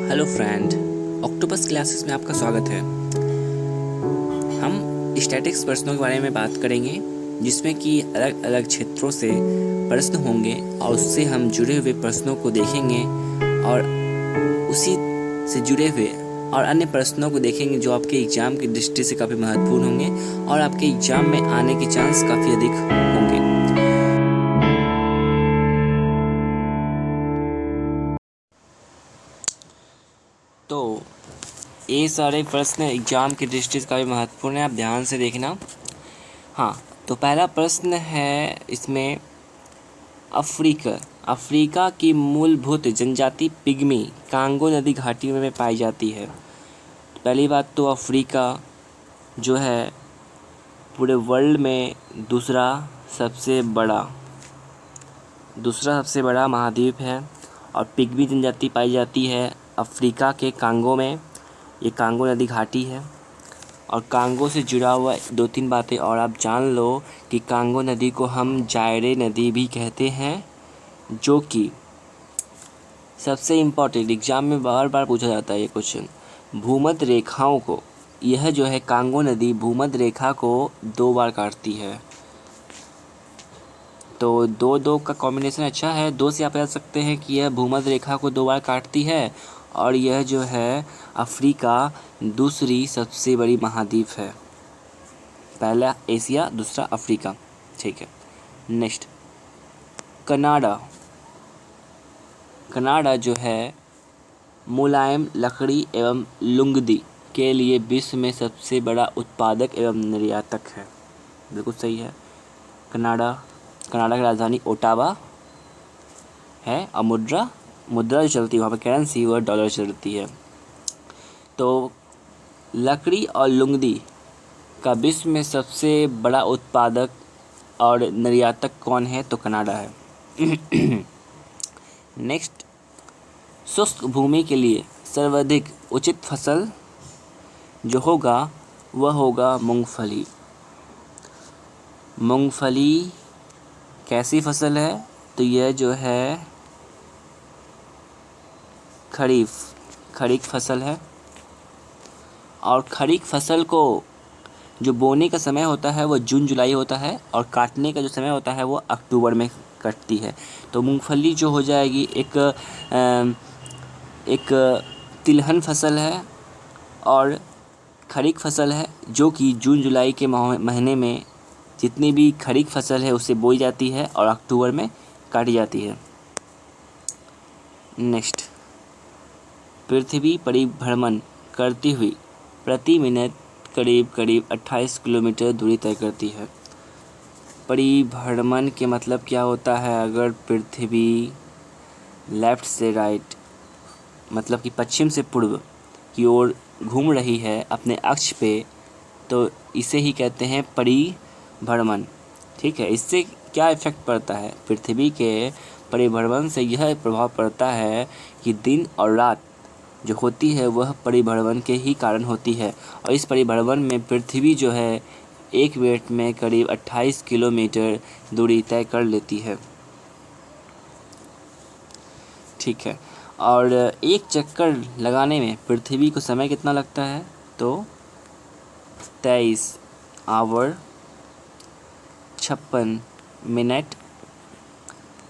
Hello friend, octopus classes में आपका स्वागत है। हम स्टैटिक्स प्रश्नों के बारे में बात करेंगे, जिसमें कि अलग अलग क्षेत्रों से प्रश्न होंगे और उससे हम जुड़े हुए प्रश्नों को देखेंगे और उसी से जुड़े हुए और अन्य प्रश्नों को देखेंगे जो आपके एग्ज़ाम की दृष्टि से काफ़ी महत्वपूर्ण होंगे और आपके एग्ज़ाम में आने के चांस काफ़ी अधिक होंगे। तो ये सारे प्रश्न एग्ज़ाम की दृष्टि से काफ़ी महत्वपूर्ण है, आप ध्यान से देखना। हाँ, तो पहला प्रश्न है इसमें, अफ्रीका की मूलभूत जनजाति पिग्मी कांगो नदी घाटी में पाई जाती है। पहली बात तो अफ्रीका जो है पूरे वर्ल्ड में दूसरा सबसे बड़ा महाद्वीप है और पिग्मी जनजाति पाई जाती है अफ्रीका के कांगो में। ये कांगो नदी घाटी है और कांगो से जुड़ा हुआ 2-3 बातें और आप जान लो कि कांगो नदी को हम जायरे नदी भी कहते हैं, जो कि सबसे इम्पोर्टेंट एग्ज़ाम में बार बार पूछा जाता है ये क्वेश्चन। भूमध्य रेखाओं को, यह जो है कांगो नदी भूमध्य रेखा को 2 बार काटती है। तो 2-2 का कॉम्बिनेशन अच्छा है। 2 से आप याद सकते हैं कि यह भूमध्य रेखा को 2 बार काटती है और यह जो है अफ्रीका दूसरी सबसे बड़ी महाद्वीप है। पहला एशिया, दूसरा अफ्रीका। ठीक है, नेक्स्ट कनाडा जो है मुलायम लकड़ी एवं लुगदी के लिए विश्व में सबसे बड़ा उत्पादक एवं निर्यातक है। बिल्कुल सही है। कनाडा की राजधानी ओटावा है और मुद्रा जो चलती है वहाँ पर करेंसी वह डॉलर चलती है। तो लकड़ी और लुगदी का विश्व में सबसे बड़ा उत्पादक और निर्यातक कौन है? तो कनाडा है। नेक्स्ट, शुष्क भूमि के लिए सर्वाधिक उचित फसल जो होगा वह होगा मूंगफली। मूंगफली कैसी फसल है? तो यह जो है खरीफ फसल है और खरीफ फसल को जो बोने का समय होता है वो जून जुलाई होता है और काटने का जो समय होता है वो अक्टूबर में कटती है। तो मूंगफली जो हो जाएगी एक तिलहन फसल है और खरीफ फसल है, जो कि जून जुलाई के महीने में जितनी भी खरीफ फसल है उसे बोई जाती है और अक्टूबर में काटी जाती है। नेक्स्ट, पृथ्वी परिभ्रमण करती हुई प्रति मिनट करीब 28 किलोमीटर दूरी तय करती है। परिभ्रमण के मतलब क्या होता है? अगर पृथ्वी लेफ़्ट से राइट मतलब कि पश्चिम से पूर्व की ओर घूम रही है अपने अक्ष पे, तो इसे ही कहते हैं परिभ्रमण। ठीक है, इससे क्या इफ़ेक्ट पड़ता है? पृथ्वी के परिभ्रमण से यह प्रभाव पड़ता है कि दिन और रात जो होती है वह परिभ्रमण के ही कारण होती है और इस परिभ्रमण में पृथ्वी जो है 1 मिनट में करीब 28 किलोमीटर दूरी तय कर लेती है। ठीक है, और एक चक्कर लगाने में पृथ्वी को समय कितना लगता है? तो 23 आवर 56 मिनट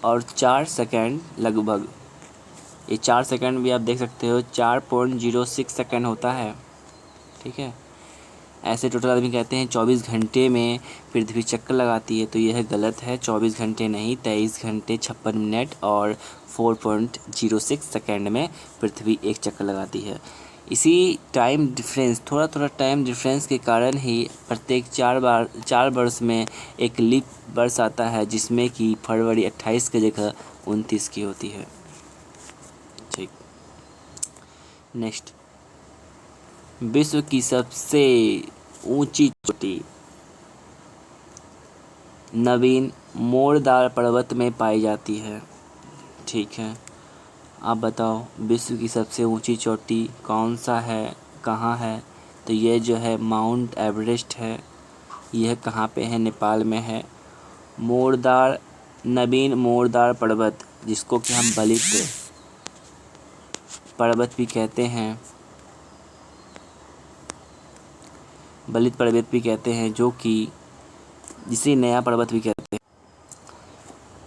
और 4 सेकंड लगभग। ये 4 सेकंड भी आप देख सकते हो, 4.06 सेकंड होता है। ठीक है, ऐसे टोटल आदमी कहते हैं 24 घंटे में पृथ्वी चक्कर लगाती है, तो यह गलत है। 24 घंटे नहीं, 23 घंटे 56 मिनट और 4.06 सेकंड में पृथ्वी एक चक्कर लगाती है। इसी टाइम डिफरेंस, थोड़ा टाइम डिफरेंस के कारण ही प्रत्येक 4 वर्ष में एक लीप वर्ष आता है, जिसमें कि फरवरी 28 की जगह 29 की होती है। ठीक, नेक्स्ट, विश्व की सबसे ऊंची चोटी नवीन मोरदार पर्वत में पाई जाती है। ठीक है, आप बताओ विश्व की सबसे ऊंची चोटी कौन सा है, कहाँ है? तो ये जो है माउंट एवरेस्ट है। यह कहाँ पे है? नेपाल में है। नवीन मोरदार पर्वत, जिसको कि हम पर्वत भी कहते हैं, बलित पर्वत भी कहते हैं, जो कि जिसे नया पर्वत भी कहते हैं।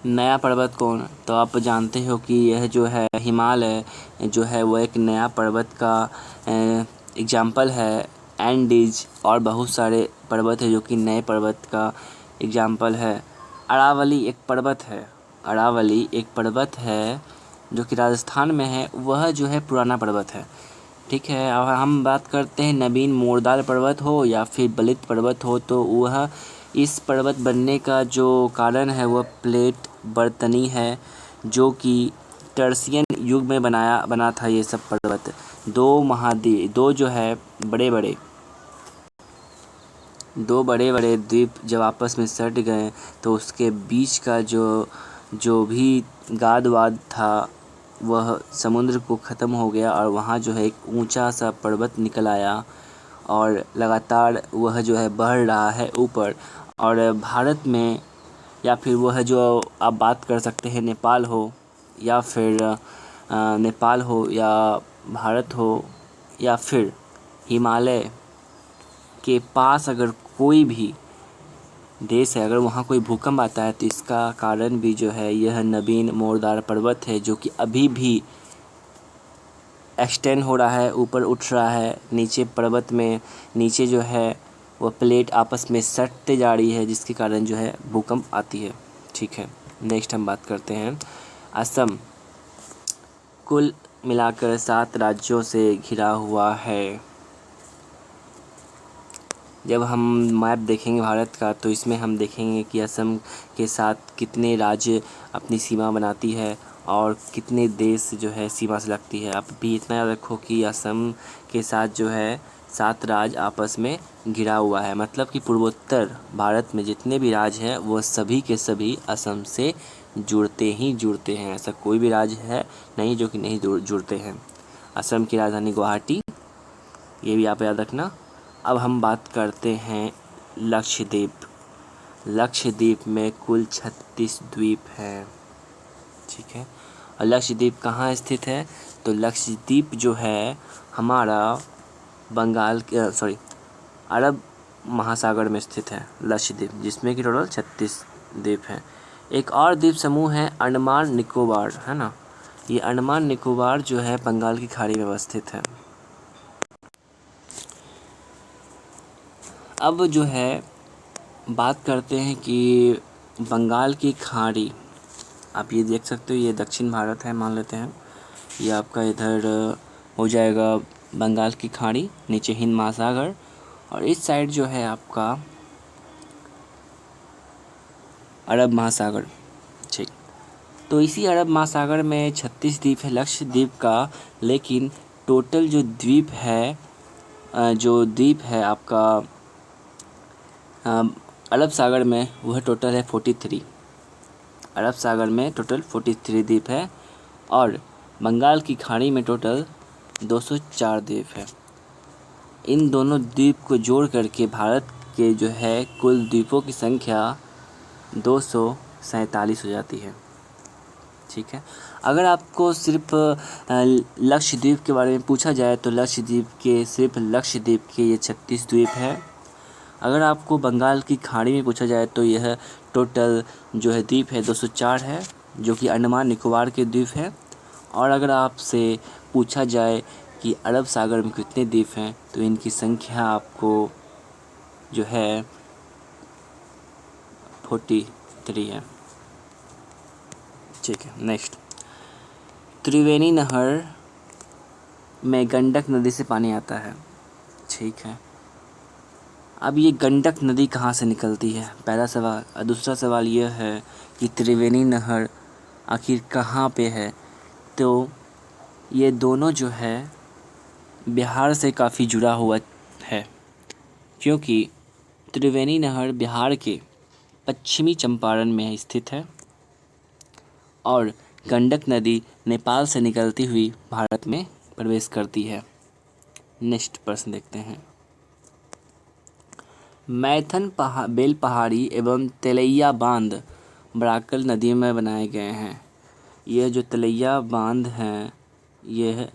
नया पर्वत कौन? तो आप जानते हो कि यह जो है हिमालय जो है वो एक नया पर्वत का एग्जाम्पल है। एंडीज और बहुत सारे पर्वत है जो कि नए पर्वत का एग्जाम्पल है। अरावली एक पर्वत है, अरावली एक पर्वत है जो कि राजस्थान में है, वह जो है पुराना पर्वत है। ठीक है, अब हम बात करते हैं नवीन मोरदार पर्वत हो या फिर बलित पर्वत हो, तो वह इस पर्वत बनने का जो कारण है वह प्लेट बर्तनी है, जो कि टर्सियन युग में बना था ये सब पर्वत। दो जो है बड़े बड़े द्वीप जब आपस में सट गए तो उसके बीच का जो भी गाद वाद था वह समुद्र को ख़त्म हो गया और वहाँ जो है एक ऊंचा सा पर्वत निकल आया और लगातार वह जो है बढ़ रहा है ऊपर। और भारत में या फिर वह जो आप बात कर सकते हैं नेपाल हो या फिर नेपाल हो या भारत हो या फिर हिमालय के पास अगर कोई भी देश है, अगर वहाँ कोई भूकंप आता है तो इसका कारण भी जो है यह नवीन मोरदार पर्वत है, जो कि अभी भी एक्सटेंड हो रहा है, ऊपर उठ रहा है। नीचे पर्वत में नीचे जो है वह प्लेट आपस में सटते जा रही है, जिसके कारण जो है भूकंप आती है। ठीक है, नेक्स्ट हम बात करते हैं असम। कुल मिलाकर 7 राज्यों से घिरा हुआ है। जब हम मैप देखेंगे भारत का तो इसमें हम देखेंगे कि असम के साथ कितने राज्य अपनी सीमा बनाती है और कितने देश जो है सीमा से लगती है। आप भी इतना याद रखो कि असम के साथ जो है 7 राज्य आपस में घिरा हुआ है, मतलब कि पूर्वोत्तर भारत में जितने भी राज्य हैं वो सभी के सभी असम से जुड़ते ही जुड़ते हैं। ऐसा कोई भी राज्य है नहीं जो कि नहीं जुड़ते हैं। असम की राजधानी गुवाहाटी, ये भी आप याद रखना। अब हम बात करते हैं लक्षद्वीप। लक्षद्वीप में कुल 36 द्वीप हैं। ठीक है, और लक्षद्वीप कहाँ स्थित है? तो लक्षद्वीप जो है हमारा अरब महासागर में स्थित है लक्षद्वीप, जिसमें कि टोटल 36 द्वीप हैं। एक और द्वीप समूह है अंडमान निकोबार, है ना। ये अंडमान निकोबार जो है बंगाल की खाड़ी में अवस्थित है। अब जो है बात करते हैं कि बंगाल की खाड़ी, आप ये देख सकते हो, ये दक्षिण भारत है मान लेते हैं। ये आपका इधर हो जाएगा बंगाल की खाड़ी, नीचे हिंद महासागर, और इस साइड जो है आपका अरब महासागर। ठीक, तो इसी अरब महासागर में 36 द्वीप है लक्षद्वीप का, लेकिन टोटल जो द्वीप है आपका अरब सागर में वह टोटल है 43। अरब सागर में टोटल 43 द्वीप है और बंगाल की खाड़ी में टोटल 204 द्वीप है। इन दोनों द्वीप को जोड़ करके भारत के जो है कुल द्वीपों की संख्या 247 हो जाती है। ठीक है, अगर आपको सिर्फ लक्षद्वीप के बारे में पूछा जाए तो सिर्फ लक्षद्वीप के ये 36 द्वीप है। अगर आपको बंगाल की खाड़ी में पूछा जाए तो यह टोटल जो है द्वीप है 204 है, जो कि अंडमान निकोबार के द्वीप है। और अगर आपसे पूछा जाए कि अरब सागर में कितने द्वीप हैं तो इनकी संख्या आपको जो है 43 है। ठीक है, नेक्स्ट, त्रिवेणी नहर में गंडक नदी से पानी आता है। ठीक है, अब ये गंडक नदी कहाँ से निकलती है, पहला सवाल। और दूसरा सवाल यह है कि त्रिवेणी नहर आखिर कहाँ पे है? तो ये दोनों जो है बिहार से काफ़ी जुड़ा हुआ है, क्योंकि त्रिवेणी नहर बिहार के पश्चिमी चंपारण में स्थित है और गंडक नदी नेपाल से निकलती हुई भारत में प्रवेश करती है। नेक्स्ट प्रश्न देखते हैं। मैथन बेल पहाड़ी एवं तेलैया बांध बराकल नदी में बनाए गए हैं। यह जो तेलैया बांध हैं यह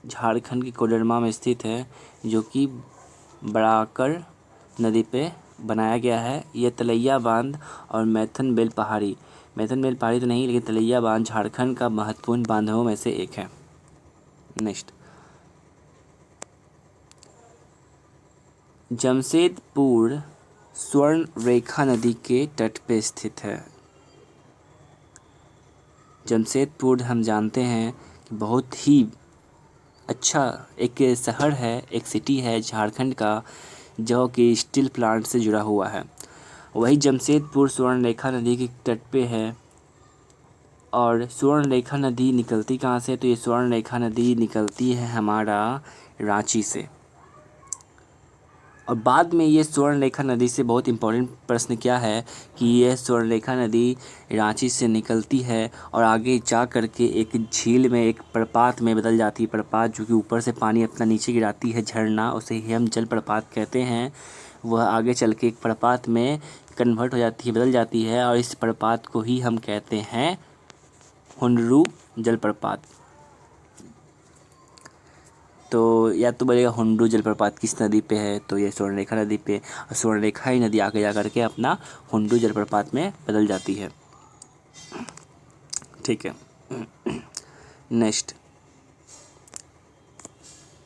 झारखंड के कोडरमा में स्थित है, जो कि बराकर नदी पे बनाया गया है। यह तलैया बांध और मैथनबेल पहाड़ी तो नहीं, लेकिन तलैया बांध झारखंड का महत्वपूर्ण बांधों में से एक है। नेक्स्ट, जमशेदपुर स्वर्ण रेखा नदी के तट पे स्थित है। जमशेदपुर हम जानते हैं कि बहुत ही अच्छा एक शहर है, एक सिटी है झारखंड का, जो कि स्टील प्लांट से जुड़ा हुआ है। वही जमशेदपुर स्वर्ण रेखा नदी के तट पे है। और स्वर्ण रेखा नदी निकलती कहाँ से? तो ये स्वर्ण रेखा नदी निकलती है हमारा रांची से। और बाद में ये स्वर्ण रेखा नदी से बहुत इम्पोर्टेंट प्रश्न क्या है कि यह स्वर्ण रेखा नदी रांची से निकलती है और आगे जा कर के एक झील में, एक प्रपात में बदल जाती है। प्रपात जो कि ऊपर से पानी अपना नीचे गिराती है, झरना, उसे ही हम जल प्रपात कहते हैं। वह आगे चल के एक प्रपात में कन्वर्ट हो जाती है, बदल जाती है, और इस प्रपात को ही हम कहते हैं हुंडरू जलप्रपात। तो या तो बोलेगा हुंडरू जलप्रपात किस नदी पे है, तो ये स्वर्णरेखा नदी पे। और स्वर्णरेखा ही नदी आगे जा करके अपना हुंडरू जलप्रपात में बदल जाती है। ठीक है। नेक्स्ट,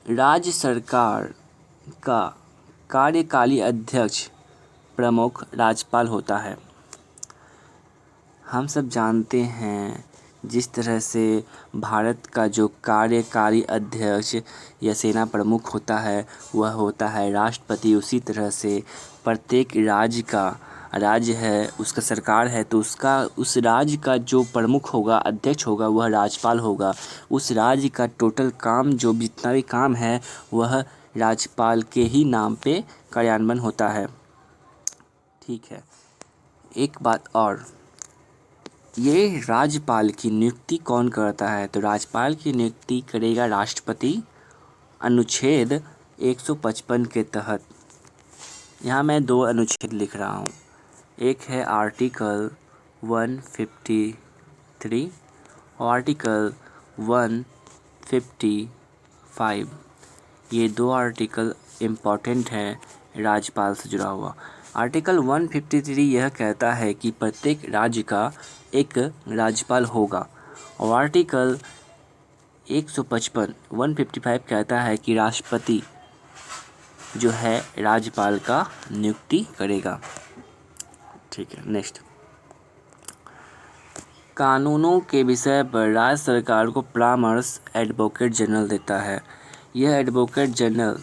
राज्य सरकार का कार्यकारी अध्यक्ष प्रमुख राज्यपाल होता है। हम सब जानते हैं जिस तरह से भारत का जो कार्यकारी अध्यक्ष या सेना प्रमुख होता है वह होता है राष्ट्रपति, उसी तरह से प्रत्येक राज्य है, उसका सरकार है, तो उस राज्य का जो प्रमुख होगा, अध्यक्ष होगा, वह राज्यपाल होगा। उस राज्य का टोटल काम, जो जितना भी काम है, वह राज्यपाल के ही नाम पे कार्यान्वयन होता है। ठीक है। एक बात और, ये राज्यपाल की नियुक्ति कौन करता है? तो राज्यपाल की नियुक्ति करेगा राष्ट्रपति, अनुच्छेद 155 के तहत। यहाँ मैं 2 अनुच्छेद लिख रहा हूँ। एक है आर्टिकल 153 और आर्टिकल 155। ये 2 आर्टिकल इम्पॉर्टेंट हैं राज्यपाल से जुड़ा हुआ। आर्टिकल 153 यह कहता है कि प्रत्येक राज्य का एक राज्यपाल होगा, और आर्टिकल 155 कहता है कि राष्ट्रपति जो है राज्यपाल का नियुक्ति करेगा। ठीक है। नेक्स्ट, कानूनों के विषय पर राज्य सरकार को परामर्श एडवोकेट जनरल देता है। यह एडवोकेट जनरल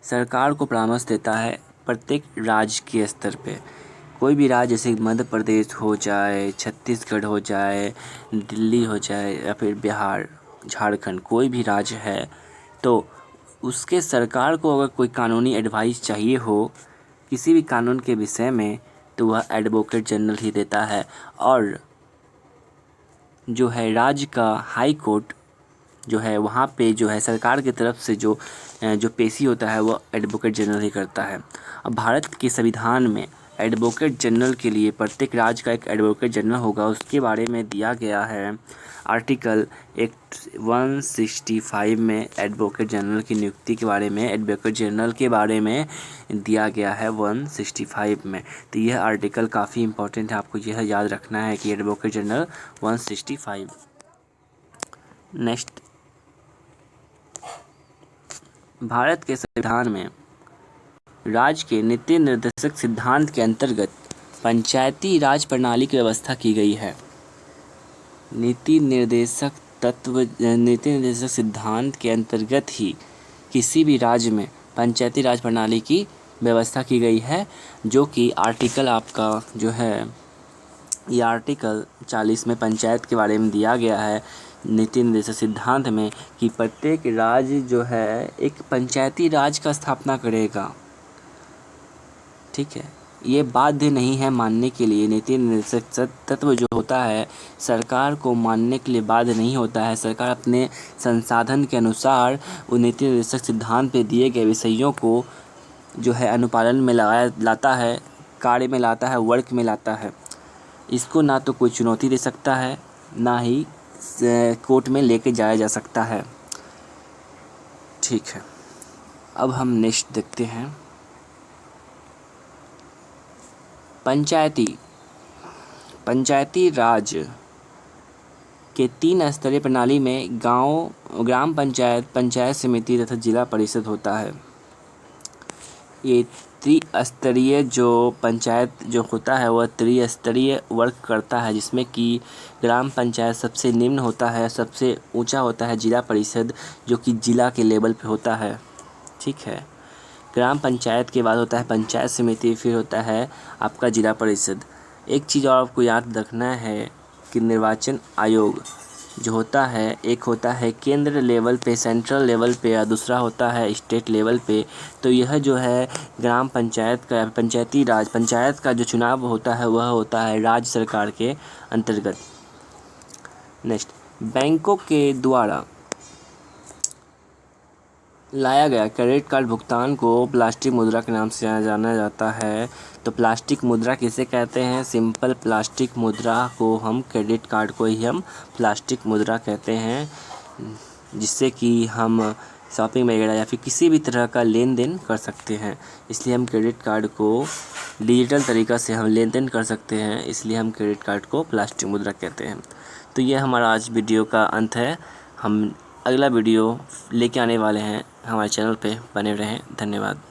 सरकार को परामर्श देता है प्रत्येक राज्य के स्तर पे। कोई भी राज्य, जैसे मध्य प्रदेश हो जाए, छत्तीसगढ़ हो जाए, दिल्ली हो जाए, या फिर बिहार, झारखंड, कोई भी राज्य है, तो उसके सरकार को अगर कोई कानूनी एडवाइस चाहिए हो किसी भी कानून के विषय में, तो वह एडवोकेट जनरल ही देता है। और जो है राज्य का हाई कोर्ट जो है, वहाँ पे जो है सरकार की तरफ से जो पेशी होता है, वो एडवोकेट जनरल ही करता है। अब भारत के संविधान में एडवोकेट जनरल के लिए प्रत्येक राज्य का एक एडवोकेट जनरल होगा, उसके बारे में दिया गया है आर्टिकल 165 में। एडवोकेट जनरल की नियुक्ति के बारे में, एडवोकेट जनरल के बारे में दिया गया है 165 में। तो यह आर्टिकल काफ़ी इम्पोर्टेंट है, आपको यह याद रखना है कि एडवोकेट जनरल 165। नेक्स्ट, भारत के संविधान में राज्य के नीति निर्देशक सिद्धांत के अंतर्गत पंचायती राज प्रणाली की व्यवस्था की गई है। नीति निर्देशक सिद्धांत के अंतर्गत ही किसी भी राज्य में पंचायती राज प्रणाली की व्यवस्था की गई है, जो कि आर्टिकल आपका जो है, ये आर्टिकल 40 में पंचायत के बारे में दिया गया है नीति निर्देशक सिद्धांत में, कि प्रत्येक राज्य जो है एक पंचायती राज का स्थापना करेगा। ठीक है। ये बाध्य नहीं है मानने के लिए। नीति निर्देशक तत्व जो होता है सरकार को मानने के लिए बाध्य नहीं होता है। सरकार अपने संसाधन के अनुसार वो नीति निर्देशक सिद्धांत पे दिए गए विषयों को जो है अनुपालन में लाता है, कार्य में लाता है, वर्क में लाता है। इसको ना तो कोई चुनौती दे सकता है, ना ही कोर्ट में लेके जाया जा सकता है। ठीक है, अब हम नेक्स्ट देखते हैं पंचायती राज के 3 स्तरीय प्रणाली में गांव, ग्राम पंचायत, पंचायत समिति तथा जिला परिषद होता है। ये त्रिस्तरीय जो पंचायत जो होता है वह त्रिस्तरीय वर्क करता है, जिसमें कि ग्राम पंचायत सबसे निम्न होता है, सबसे ऊंचा होता है जिला परिषद जो कि जिला के लेवल पे होता है। ठीक है, ग्राम पंचायत के बाद होता है पंचायत समिति, फिर होता है आपका जिला परिषद। एक चीज़ और आपको याद रखना है कि निर्वाचन आयोग जो होता है, एक होता है केंद्र लेवल पे, सेंट्रल लेवल पे, या दूसरा होता है स्टेट लेवल पे। तो यह जो है ग्राम पंचायत का, पंचायती राज, पंचायत का जो चुनाव होता है वह होता है राज्य सरकार के अंतर्गत। नेक्स्ट, बैंकों के द्वारा लाया गया क्रेडिट कार्ड भुगतान को प्लास्टिक मुद्रा के नाम से जाना जाता है। तो प्लास्टिक मुद्रा किसे कहते हैं? सिंपल प्लास्टिक मुद्रा को हम, क्रेडिट कार्ड को ही हम प्लास्टिक मुद्रा कहते हैं, जिससे कि हम शॉपिंग वगैरह या फिर किसी भी तरह का लेन देन कर सकते हैं। इसलिए हम क्रेडिट कार्ड को डिजिटल तरीक़ा से हम लेन देन कर सकते हैं, इसलिए हम क्रेडिट कार्ड को प्लास्टिक मुद्रा कहते हैं। तो ये हमारा आज वीडियो का अंत है। हम अगला वीडियो लेके आने वाले हैं, हमारे चैनल पे बने रहें। धन्यवाद।